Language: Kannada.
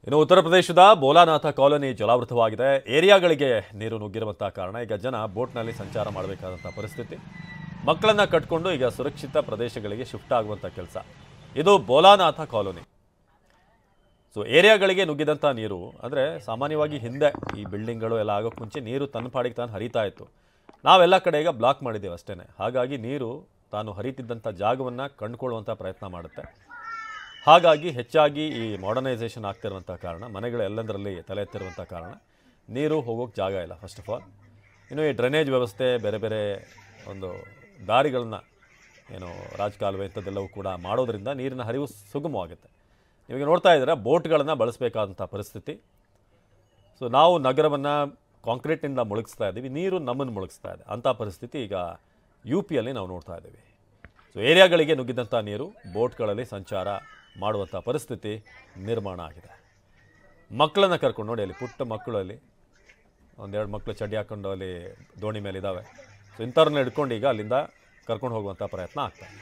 ಇನ್ನು ಉತ್ತರ ಪ್ರದೇಶದ ಬೋಲಾನಾಥ ಕಾಲೋನಿ ಜಲಾವೃತವಾಗಿದೆ. ಏರಿಯಾಗಳಿಗೆ ನೀರು ನುಗ್ಗಿರುವಂತಹ ಕಾರಣ ಈಗ ಜನ ಬೋಟ್ನಲ್ಲಿ ಸಂಚಾರ ಮಾಡಬೇಕಾದಂಥ ಪರಿಸ್ಥಿತಿ. ಮಕ್ಕಳನ್ನ ಕಟ್ಕೊಂಡು ಈಗ ಸುರಕ್ಷಿತ ಪ್ರದೇಶಗಳಿಗೆ ಶಿಫ್ಟ್ ಆಗುವಂಥ ಕೆಲಸ. ಇದು ಬೋಲಾನಾಥ ಕಾಲೋನಿ. ಸೊ ಏರಿಯಾಗಳಿಗೆ ನುಗ್ಗಿದಂಥ ನೀರು ಅಂದರೆ ಸಾಮಾನ್ಯವಾಗಿ ಹಿಂದೆ ಈ ಬಿಲ್ಡಿಂಗ್ಗಳು ಎಲ್ಲ ಆಗೋಕ್ಕೆ ಮುಂಚೆ ನೀರು ತನ್ನ ಪಾಡಿಗೆ ತಾನು ಹರಿತಾ ಇತ್ತು. ನಾವೆಲ್ಲ ಕಡೆ ಈಗ ಬ್ಲಾಕ್ ಮಾಡಿದ್ದೇವೆ ಅಷ್ಟೇ. ಹಾಗಾಗಿ ನೀರು ತಾನು ಹರಿತಿದ್ದಂಥ ಜಾಗವನ್ನು ಕಂಡುಕೊಳ್ಳುವಂಥ ಪ್ರಯತ್ನ ಮಾಡುತ್ತೆ. ಹಾಗಾಗಿ ಹೆಚ್ಚಾಗಿ ಈ ಮಾಡರ್ನೈಸೇಷನ್ ಆಗ್ತಿರುವಂಥ ಕಾರಣ, ಮನೆಗಳು ಎಲ್ಲದರಲ್ಲಿ ತಲೆ ಎತ್ತಿರುವಂಥ ಕಾರಣ ನೀರು ಹೋಗೋಕ್ಕೆ ಜಾಗ ಇಲ್ಲ ಫಸ್ಟ್ ಆಫ್ ಆಲ್. ಇನ್ನು ಈ ಡ್ರೈನೇಜ್ ವ್ಯವಸ್ಥೆ, ಬೇರೆ ಬೇರೆ ಒಂದು ದಾರಿಗಳನ್ನ ಏನು ರಾಜಕಾಲುವೆ ಇಂಥದ್ದೆಲ್ಲವೂ ಕೂಡ ಮಾಡೋದ್ರಿಂದ ನೀರಿನ ಹರಿವು ಸುಗಮವಾಗುತ್ತೆ. ನಿಮಗೆ ನೋಡ್ತಾ ಇದ್ದೀರಾ, ಬೋಟ್ಗಳನ್ನು ಬಳಸಬೇಕಾದಂಥ ಪರಿಸ್ಥಿತಿ. ಸೊ ನಾವು ನಗರವನ್ನು ಕಾಂಕ್ರೀಟ್ನಿಂದ ಮುಳುಗಿಸ್ತಾ ಇದ್ದೀವಿ, ನೀರು ನಮ್ಮನ್ನು ಮುಳುಗಿಸ್ತಾ ಇದೆ. ಅಂಥ ಪರಿಸ್ಥಿತಿ ಈಗ UPಯಲ್ಲಿ ನಾವು ನೋಡ್ತಾ ಇದ್ದೀವಿ. ಸೊ ಏರಿಯಾಗಳಿಗೆ ನುಗ್ಗಿದಂಥ ನೀರು ಬೋಟ್ಗಳಲ್ಲಿ ಸಂಚಾರ ಮಾಡುವಂಥ ಪರಿಸ್ಥಿತಿ ನಿರ್ಮಾಣ ಆಗಿದೆ. ಮಕ್ಕಳನ್ನು ಕರ್ಕೊಂಡು ನೋಡಿ, ಅಲ್ಲಿ ಪುಟ್ಟ ಮಕ್ಕಳಲ್ಲಿ ಒಂದೆರಡು ಮಕ್ಕಳು ಚಡ್ಡಿ ಹಾಕ್ಕೊಂಡು ಅಲ್ಲಿ ದೋಣಿ ಮೇಲೆ ಇದ್ದಾವೆ. ಸೊ ಇಂಥವ್ರನ್ನ ಹಿಡ್ಕೊಂಡು ಈಗ ಅಲ್ಲಿಂದ ಕರ್ಕೊಂಡು ಹೋಗುವಂಥ ಪ್ರಯತ್ನ ಆಗ್ತಾ ಇದೆ.